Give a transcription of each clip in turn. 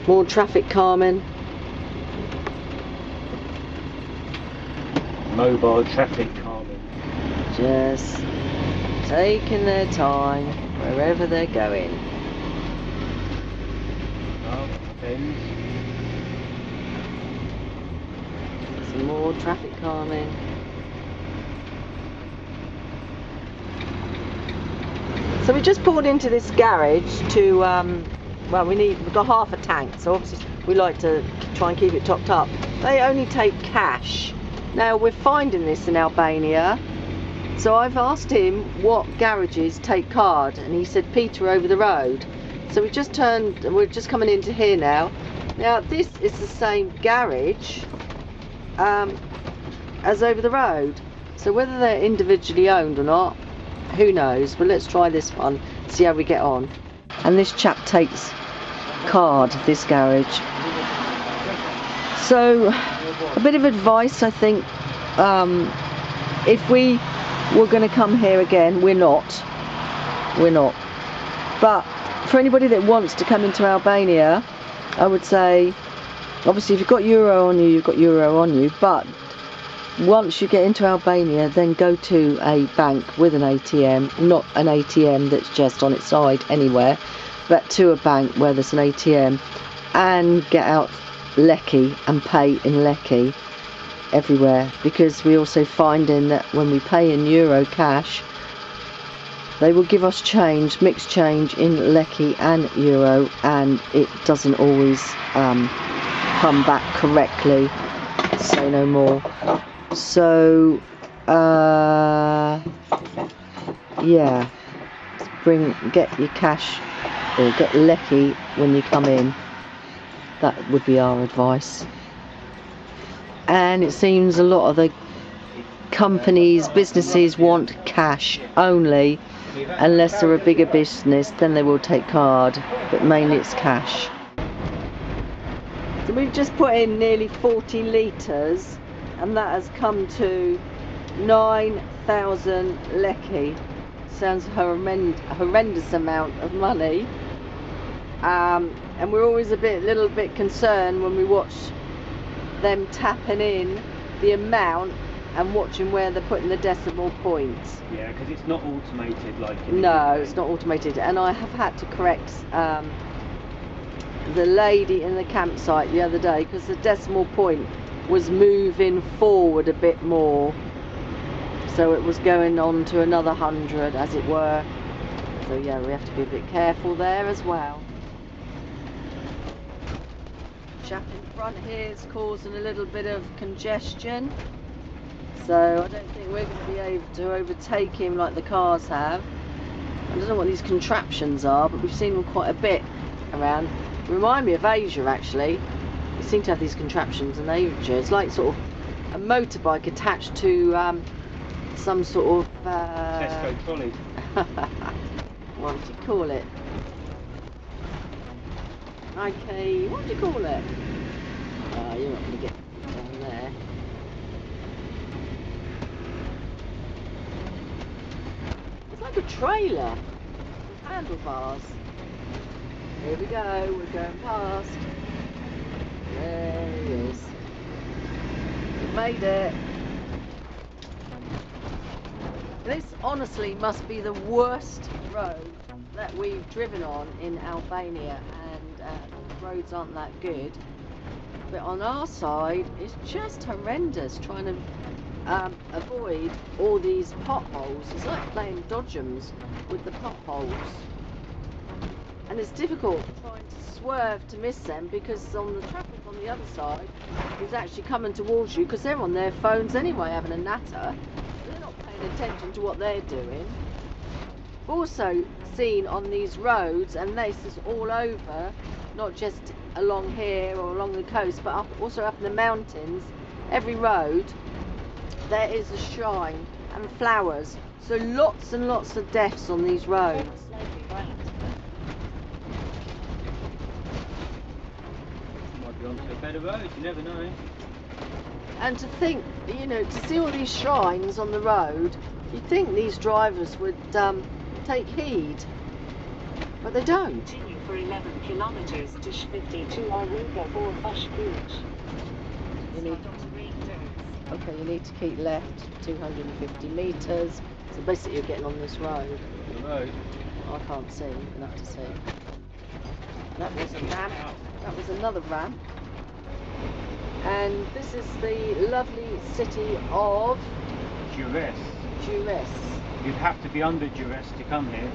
More traffic calming. Mobile traffic calming. Just taking their time wherever they're going. Oh, bends. Some more traffic calming. So we just pulled into this garage to, well, we've got half a tank, so obviously we like to try and keep it topped up. They only take cash. Now we're finding this in Albania, so I've asked him what garages take card, and he said Peter over the road. So we're just coming into here now. Now this is the same garage as over the road, so whether they're individually owned or not, who knows. But let's try this one, see how we get on. And this chap takes card, this garage. So a bit of advice, I think, if we were going to come here again, we're not, but for anybody that wants to come into Albania, I would say, obviously if you've got euro on you, you've got euro on you, but once you get into Albania, then go to a bank with an ATM, not an ATM that's just on its side anywhere, but to a bank where there's an ATM, and get out leki and pay in leki everywhere, because we also find in that when we pay in euro cash, they will give us change, mixed change in leki and euro, and it doesn't always come back correctly. Say no more. So yeah, get your cash or get leki when you come in. That would be our advice. And it seems a lot of the companies, businesses want cash only, unless they're a bigger business, then they will take card, but mainly it's cash. So we've just put in nearly 40 litres, and that has come to 9,000 leki. Sounds a horrendous amount of money. And we're always a little bit concerned when we watch them tapping in the amount and watching where they're putting the decimal points. Yeah, because it's not automated like in No, it's not automated, and I have had to correct the lady in the campsite the other day, because the decimal point was moving forward a bit more, so it was going on to another 100 as it were. So yeah, we have to be a bit careful there as well. Chap in front here is causing a little bit of congestion, so I don't think we're going to be able to overtake him like the cars have. I don't know what these contraptions are, but we've seen them quite a bit around. Remind me of Asia, actually. We seem to have these contraptions in Asia. It's like sort of a motorbike attached to some sort of Tesco trolley. What do you call it? Okay, what do you call it? You're not going to get down there. It's like a trailer with handlebars. Here we go, we're going past. There he is. We've made it. This honestly must be the worst road that we've driven on in Albania, and the roads aren't that good. But on our side, it's just horrendous trying to avoid all these potholes. It's like playing dodgems with the potholes. And it's difficult trying to swerve to miss them, because on the traffic on the other side is actually coming towards you, because they're on their phones anyway having a natter. They're not paying attention to what they're doing. Also seen on these roads, and this is all over, not just along here or along the coast, but also up in the mountains. Every road there is a shrine and flowers, so lots and lots of deaths on these roads. Might be onto a better road, you never know. And to think, you know, to see all these shrines on the road, you'd think these drivers would take heed, but they don't. for 11 kilometers to 52 Aruga or Bushbuch. You need, okay, you need to keep left 250 metres. So basically you're getting on this road. The road. I can't see, you're going to have to see. That was a ramp. That was another ramp. And this is the lovely city of Duress. Duress. You'd have to be under duress to come here.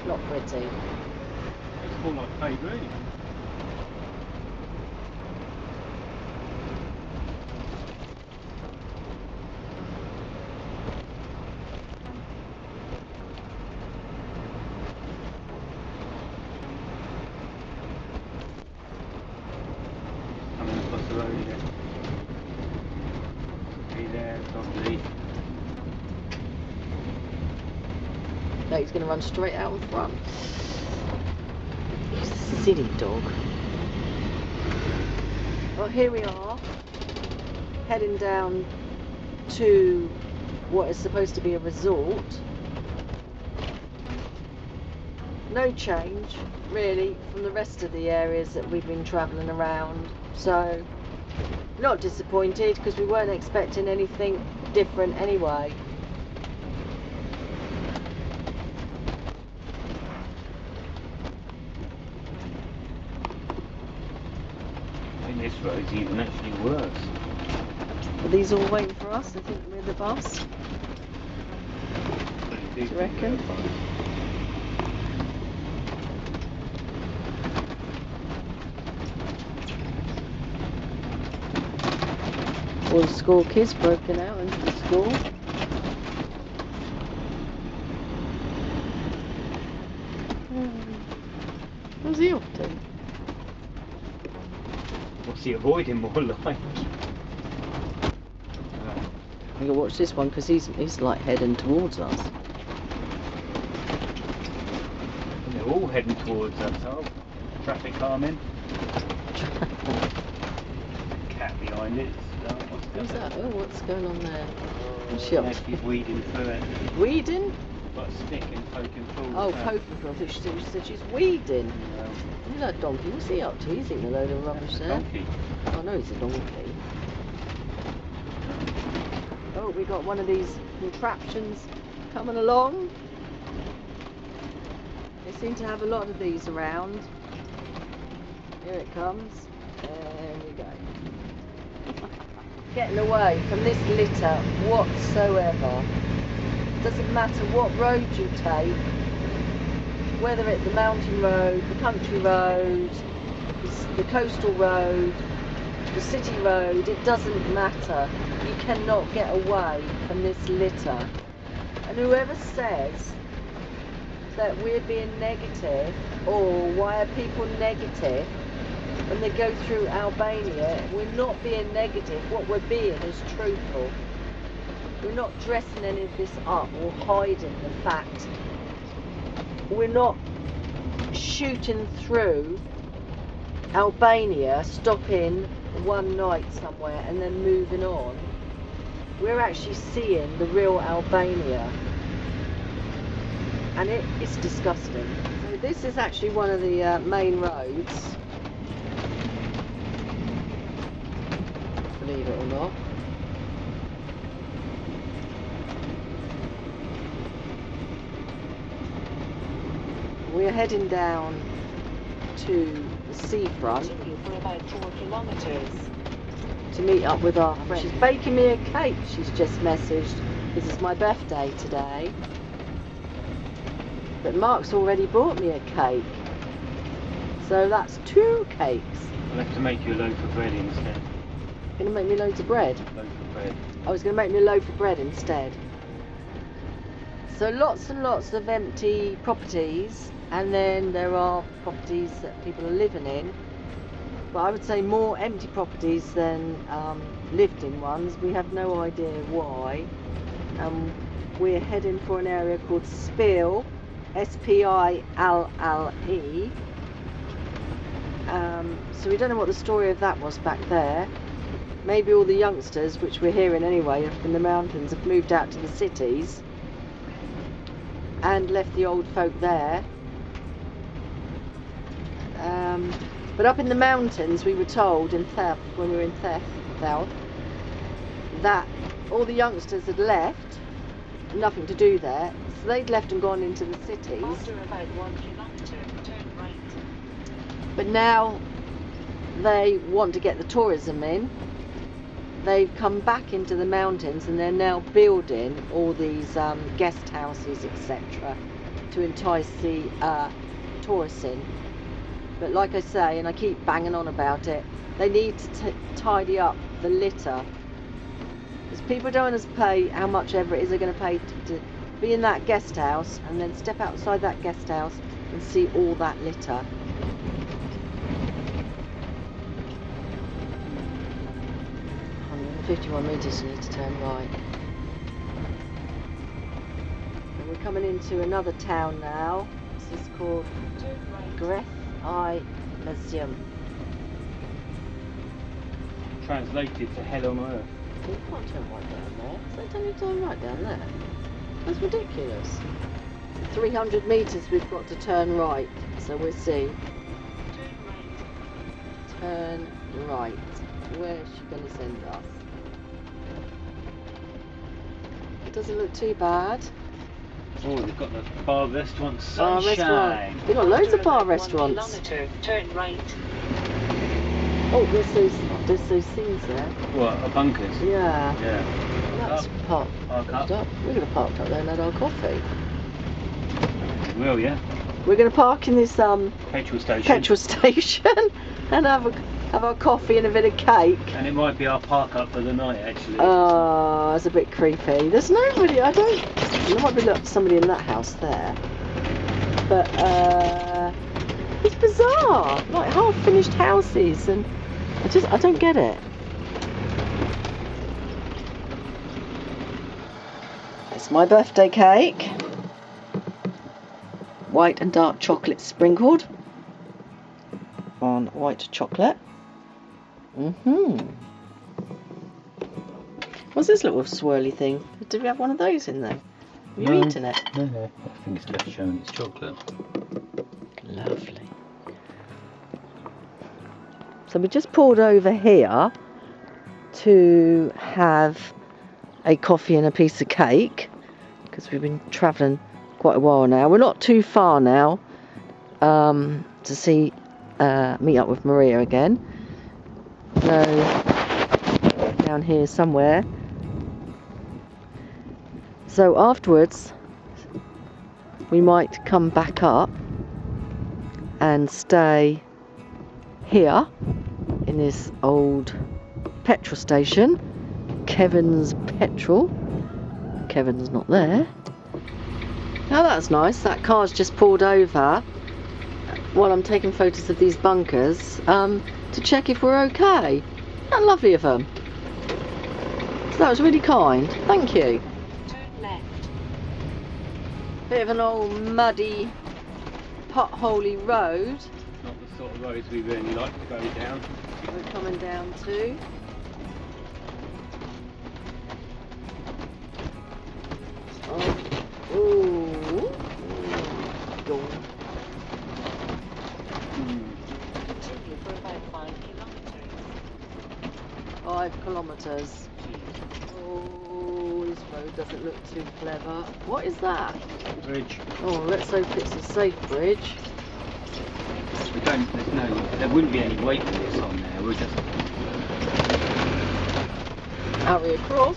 Not pretty. It's more like Beirut. Coming across the road again. Be there, probably. No, he's going to run straight out in front. You silly dog. Well, here we are, heading down to what is supposed to be a resort. No change, really, from the rest of the areas that we've been travelling around. So, not disappointed, because we weren't expecting anything different anyway. I think this road's even actually worse. Are these all waiting for us? I think we're the bus. Do you reckon? All the school kids broken out into the school. What's he up to? What's he avoiding more like? I'm gonna watch this one because he's like heading towards us. And they're all heading towards us, oh. Traffic calming. Cat behind it. Who's that? Oh, what's going on there? What's she Yeah, up to? she's weeding through it. Weeding? Got a stick and poking through. Oh, poking through. I thought she said she's weeding. Look at that donkey. What's he up to? He's eating a load of rubbish there. Donkey. Oh no, he's a donkey. Oh, we got one of these contraptions coming along. They seem to have a lot of these around. Here it comes. There we go. Getting away from this litter whatsoever. Doesn't matter what road you take, whether it's the mountain road, the country road, the coastal road, the city road, it doesn't matter. You cannot get away from this litter. And whoever says that we're being negative, or why are people negative when they go through Albania, we're not being negative. What we're being is truthful. We're not dressing any of this up or hiding the fact. We're not shooting through Albania, stopping one night somewhere and then moving on. We're actually seeing the real Albania, and it's disgusting. So this is actually one of the main roads, believe it or not. We're heading down to the seafront for about 4 kilometers. to meet up with our friend. She's baking me a cake, she's just messaged, because it's my birthday today. But Mark's already bought me a cake. So that's 2 cakes. I'll have to make you a loaf of bread instead. Gonna make me loads of bread. Loaf of bread. I was gonna make me a loaf of bread instead. So lots and lots of empty properties, and then there are properties that people are living in. But I would say more empty properties than lived in ones. We have no idea why. We're heading for an area called Spille, Spille. So we don't know what the story of that was back there. maybe all the youngsters, which we're hearing anyway up in the mountains, have moved out to the cities and left the old folk there. But up in the mountains, we were told in Theth, when we were in Theth, that all the youngsters had left, nothing to do there, so they'd left and gone into the cities. After about 1 kilometre, turn right. But now they want to get the tourism in. They've come back into the mountains and they're now building all these guest houses, etc., to entice the tourists in. But like I say, and I keep banging on about it, they need to tidy up the litter. Because people don't want us to pay how much ever it is they're going to pay to be in that guest house and then step outside that guest house and see all that litter. 151 metres, you need to turn right. And we're coming into another town now. This is called Greth I Museum. Translated to hell on earth. You can't turn right down there. So don't you turn right down there? That's ridiculous. 300 metres we've got to turn right. So we'll see. Turn right. Where's she going to send us? It doesn't look too bad. Oh, they've got the bar restaurant Bar Sunshine. restaurant. They've got loads of bar After about 1 restaurants. kilometre, turn right. Oh, there's those things there. What, bunkers? Yeah. Yeah. That's Park parked up. up. We're going to park up there and have our coffee. Well, yeah. We're going to park in this Petrol station. petrol station and have our coffee and a bit of cake. And it might be our park up for the night, actually. Oh, it's a bit creepy. There's nobody. There might be somebody in that house there. But it's bizarre. Like half-finished houses, and I don't get it. It's my birthday cake. White and dark chocolate sprinkled on white chocolate. What's this little swirly thing? Did we have one of those in there? Have you eaten it? No. I think it's just showing it's chocolate. Lovely. So we just pulled over here to have a coffee and a piece of cake because we've been travelling quite a while now. We're not too far now to see meet up with Maria again. So down here somewhere. So afterwards we might come back up and stay here in this old petrol station, Kevin's Petrol. Kevin's not there. Now that's nice. That car's just pulled over while I'm taking photos of these bunkers to check if we're okay. Isn't that lovely of them? So that was really kind. Thank you. Turn left. Bit of an old muddy, potholey road Not the sort of roads we really like to go down. we're coming down to. Oh, ooh. Continue for about 5 kilometres. 5 kilometres. Oh, this road doesn't look too clever. What is that? Bridge. Oh, let's hope it's a safe bridge. There wouldn't be any weight for this on there. We'll just. Harry across.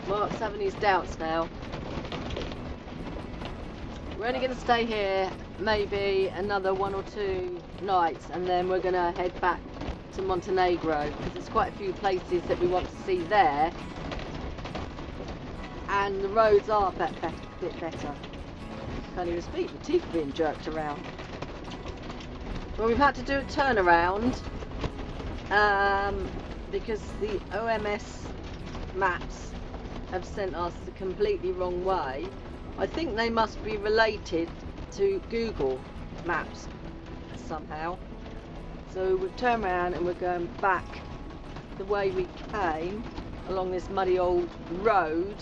Mark's having his doubts now. We're only going to stay here maybe another 1 or 2 nights, and then we're going to head back to Montenegro because there's quite a few places that we want to see there, and the roads are a bit better. Can't even speak, my teeth are being jerked around. Well, we've had to do a turnaround because the OMS maps have sent us the completely wrong way. I think they must be related to Google Maps somehow. So we've turned around and we're going back the way we came along this muddy old road.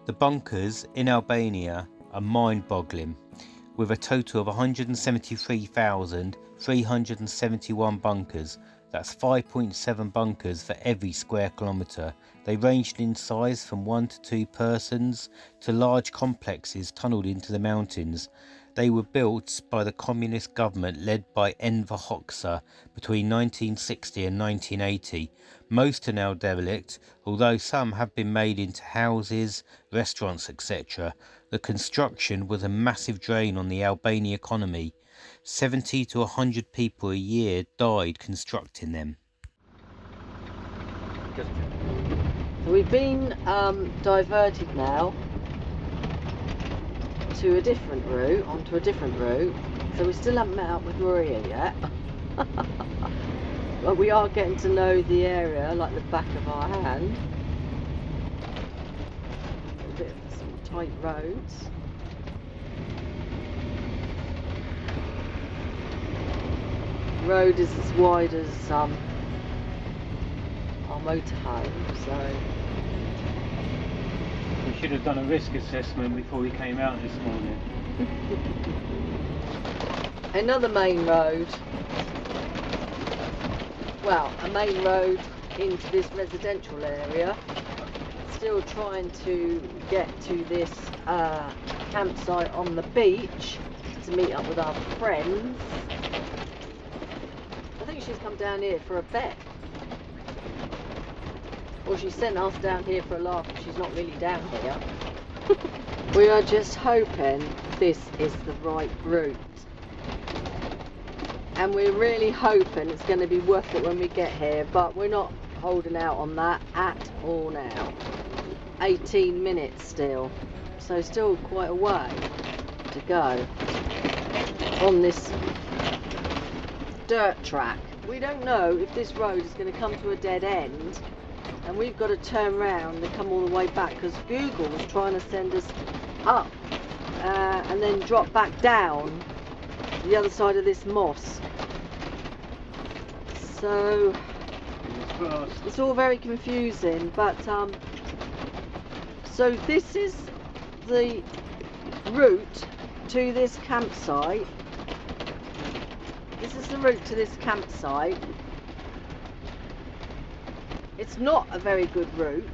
The bunkers in Albania are mind-boggling, with a total of 173,371 bunkers. That's 5.7 bunkers for every square kilometre. They ranged in size from 1 to 2 persons to large complexes tunnelled into the mountains. They were built by the communist government led by Enver Hoxha between 1960 and 1980. Most are now derelict, although some have been made into houses, restaurants, etc. The construction was a massive drain on the Albanian economy. 70 to 100 people a year died constructing them. So we've been diverted now to a different route, onto a different route. So we still haven't met up with Maria yet. But we are getting to know the area like the back of our hand. A bit of some tight roads. The road is as wide as our motorhome, so We should have done a risk assessment before we came out this morning. another main road. Well, a main road into this residential area. Still trying to get to this campsite on the beach to meet up with our friends. I think she's come down here for a bet. Or she sent us down here for a laugh, but she's not really down here. We are just hoping this is the right route. And we're really hoping it's going to be worth it when we get here, but we're not holding out on that at all now. 18 minutes still, so still quite a way to go on this dirt track. We don't know if this road is going to come to a dead end and we've got to turn around and come all the way back, because Google was trying to send us up and then drop back down the other side of this mosque. So it's all very confusing, but so this is the route to this campsite. This is the route to this campsite. It's not a very good route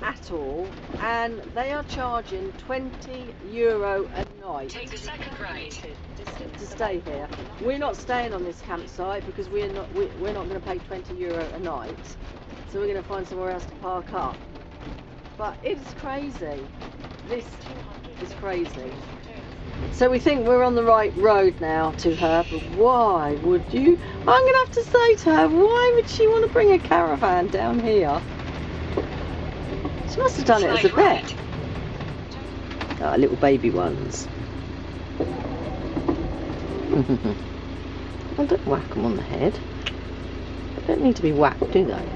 at all, and they are charging €20 a night. Take the second right. To stay here. We're not staying on this campsite because we're not going to pay €20 a night, so we're going to find somewhere else to park up. But it's crazy. This is crazy. So we think we're on the right road now to her, but why would you? I'm going to have to say to her, why would she want to bring a caravan down here? She must have done it as a bet. Oh, little baby ones. Well, don't whack them on the head. They don't need to be whacked, do they?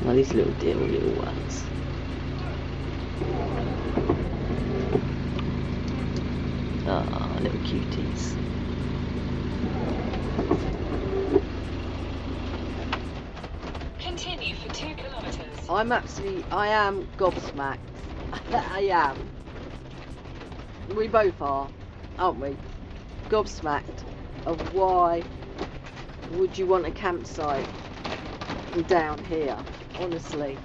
Well, these little dear little ones. Ah, little cuties. Continue for 2 kilometers. I am gobsmacked. I am. We both are, aren't we? Gobsmacked of why would you want a campsite down here, honestly.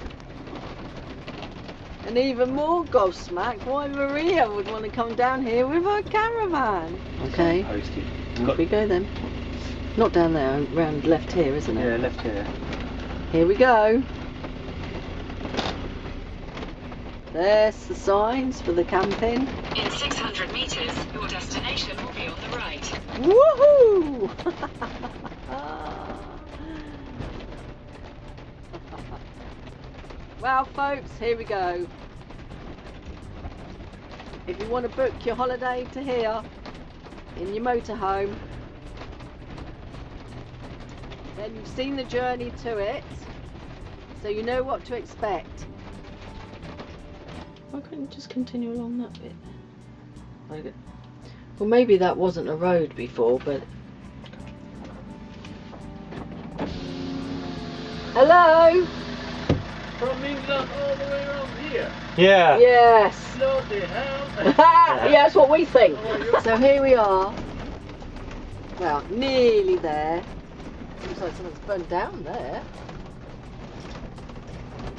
And even more gobsmacked why Maria would want to come down here with her caravan. Okay, off we go then. Not down there, round left here, isn't it? Yeah, left here. Here we go. There's the signs for the camping. In 600 meters, your destination will be on the right. Woohoo! Well, folks, here we go. If you want to book your holiday to here in your motorhome, then you've seen the journey to it. So you know what to expect. Why couldn't you just continue along that bit? Well, maybe that wasn't a road before, but... Hello? From England all the way around here. Yeah. Yes. Bloody hell. Yeah, that's what we think. So here we are. Well, nearly there. Looks like something's burned down there.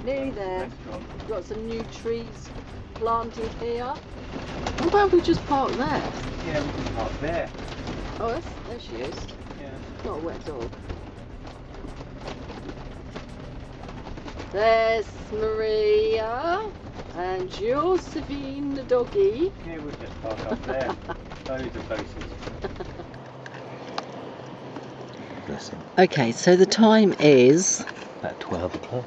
Nearly there. We've got some new trees planted here. What about if we just park there? Yeah, we can park there. Oh, there she is. Yeah. Not a wet dog. There's Maria and Josephine the doggy. Yeah, we'll just park up there. Loads of places. Bless him. Okay, so the time is About 12 o'clock.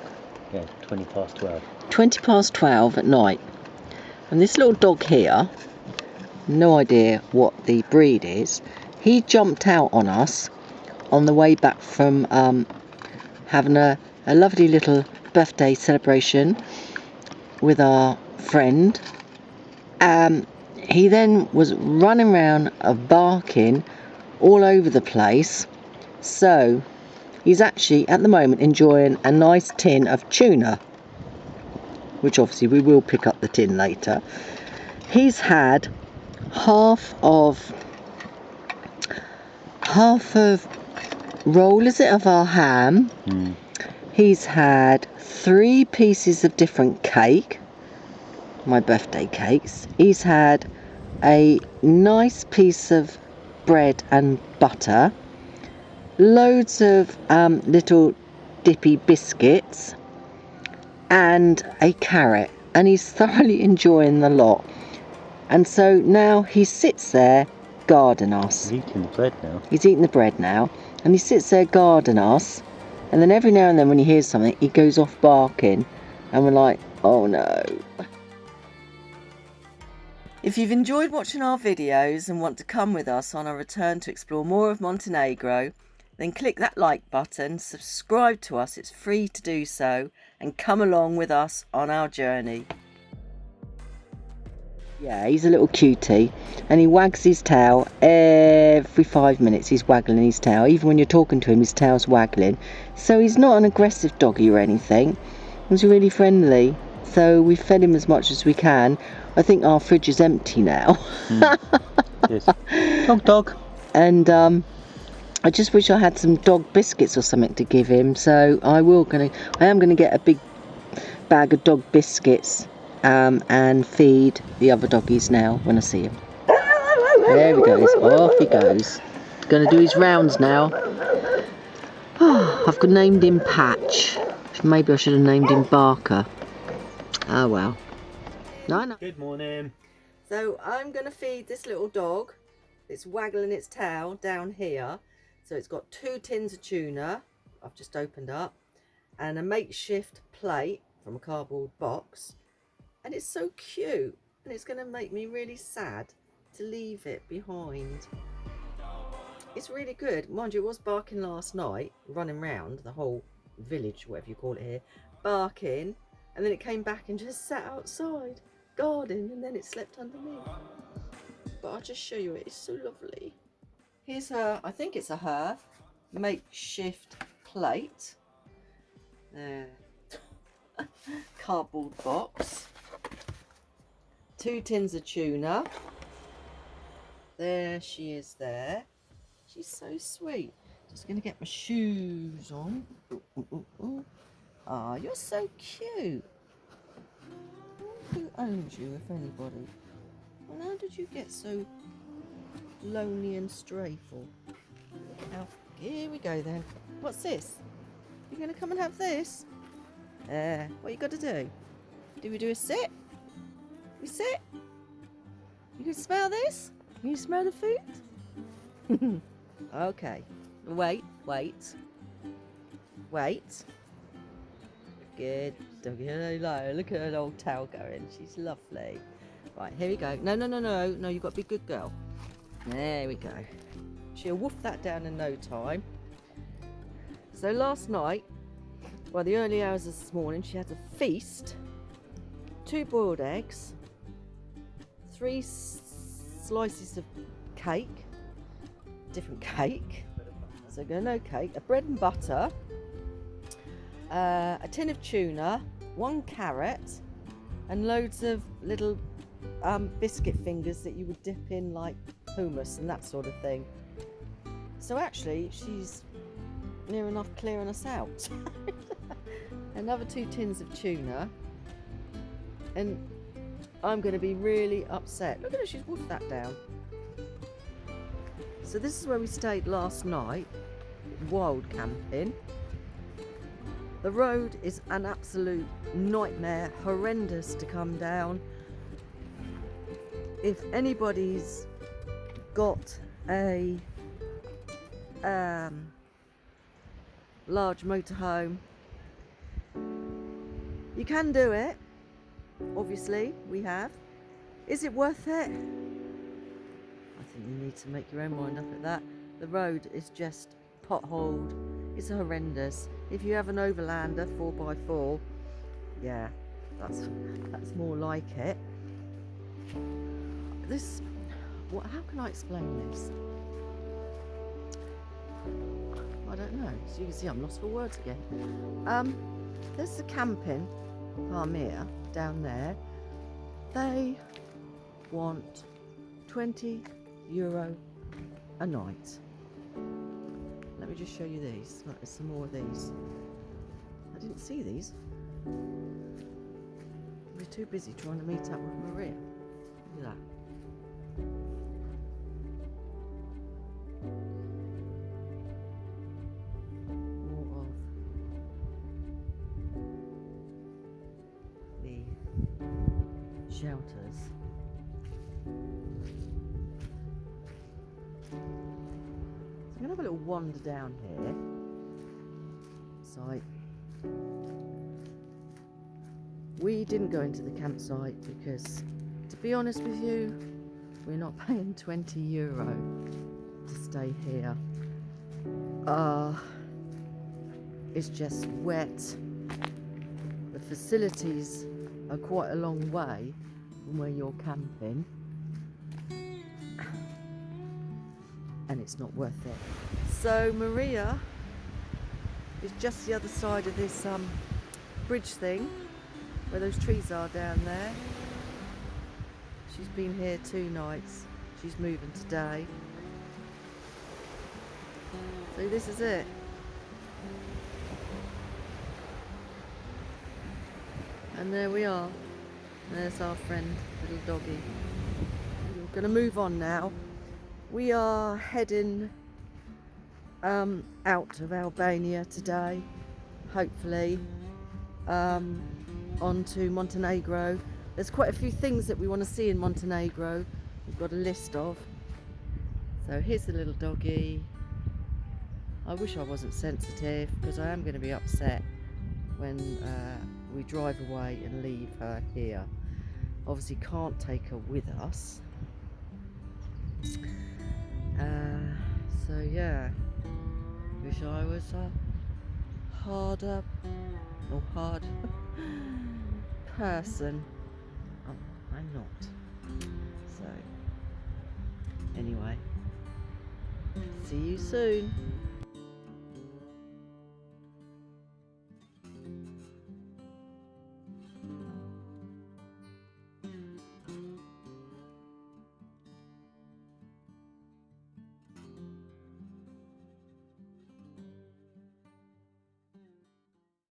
Yeah, 20 past 12. 20 past 12 at night. And this little dog here, no idea what the breed is, he jumped out on us on the way back from having a lovely little birthday celebration with our friend. He then was running around barking all over the place. So he's actually at the moment enjoying a nice tin of tuna, which obviously we will pick up the tin later. He's had half of roll, is it, of our ham. He's had 3 pieces of different cake, my birthday cakes. He's had a nice piece of bread and butter, loads of little dippy biscuits, and a carrot, and he's thoroughly enjoying the lot. And so now he sits there guarding us. He's eating the bread now. He's eating the bread now, and he sits there guarding us, and then every now and then when he hears something he goes off barking, and we're like, oh no. If you've enjoyed watching our videos and want to come with us on our return to explore more of Montenegro, then click that like button, subscribe to us, it's free to do so, and come along with us on our journey. Yeah, he's a little cutie, and he wags his tail every 5 minutes. He's waggling his tail. Even when you're talking to him, his tail's waggling. So he's not an aggressive doggy or anything. He's really friendly. So we've fed him as much as we can. I think our fridge is empty now. Yes. Dog. And I just wish I had some dog biscuits or something to give him. So I am gonna get a big bag of dog biscuits and feed the other doggies now when I see him. There he goes. Off he goes. Gonna do his rounds now. Oh, I've named him Patch. Maybe I should have named him Barker. Oh well. No. Good morning. So I'm going to feed this little dog. It's waggling its tail down here. So it's got 2 tins of tuna, I've just opened up, and a makeshift plate from a cardboard box. And it's so cute, and it's going to make me really sad to leave it behind. It's really good. Mind you, it was barking last night, running round the whole village, whatever you call it here, barking, and then it came back and just sat outside guarding, and then it slept underneath. But I'll just show you it. It's so lovely. Here's her, I think it's her makeshift plate. There. Cardboard box. 2 tins of tuna. There she is there. She's so sweet. Just going to get my shoes on. Ah, you're so cute. Who owns you, if anybody? And how did you get so lonely and strayful? Now, here we go then. What's this? You going to come and have this? What you got to do? Do we do a sit? We sit? You can smell this? Can you smell the food? Okay. Wait. Good. Look at her old tail going. She's lovely. Right, here we go. No, you've got to be a good girl. There we go. She'll wolf that down in no time. So last night, well, the early hours of this morning, she had a feast, 2 boiled eggs, 3 slices of cake, different cake, so no cake, a bread and butter, a tin of tuna, 1 carrot, and loads of little biscuit fingers that you would dip in like hummus and that sort of thing. So actually, she's near enough clearing us out. Another 2 tins of tuna, and I'm going to be really upset. Look at her, she's wolfed that down. So this is where we stayed last night, wild camping. The road is an absolute nightmare, horrendous to come down. If anybody's got a large motorhome, you can do it. Obviously, we have. Is it worth it? I think you need to make your own mind up at that. The road is just potholed. It's horrendous. If you have an overlander 4x4, yeah, that's more like it. This, how can I explain this? I don't know. So you can see I'm lost for words again. There's the camping Palmyra down there. They want €20 a night. Let me just show you these. Look, there's some more of these. I didn't see these. We're too busy trying to meet up with Maria. Look at that. More of the shelters. I'm going to have a little wander down here. So we didn't go into the campsite because, to be honest with you, we're not paying €20 to stay here. It's just wet. The facilities are quite a long way from where you're camping. And it's not worth it. So Maria is just the other side of this bridge thing, where those trees are down there. She's been here 2 nights. She's moving today. So this is it. And there we are. There's our friend, little doggy. We're going to move on now. We are heading out of Albania today, hopefully, onto Montenegro. There's quite a few things that we want to see in Montenegro. We've got a list of. So here's the little doggy. I wish I wasn't sensitive, because I am going to be upset when we drive away and leave her here. Obviously can't take her with us. So yeah, wish I was a hard person. I'm not. So anyway, see you soon.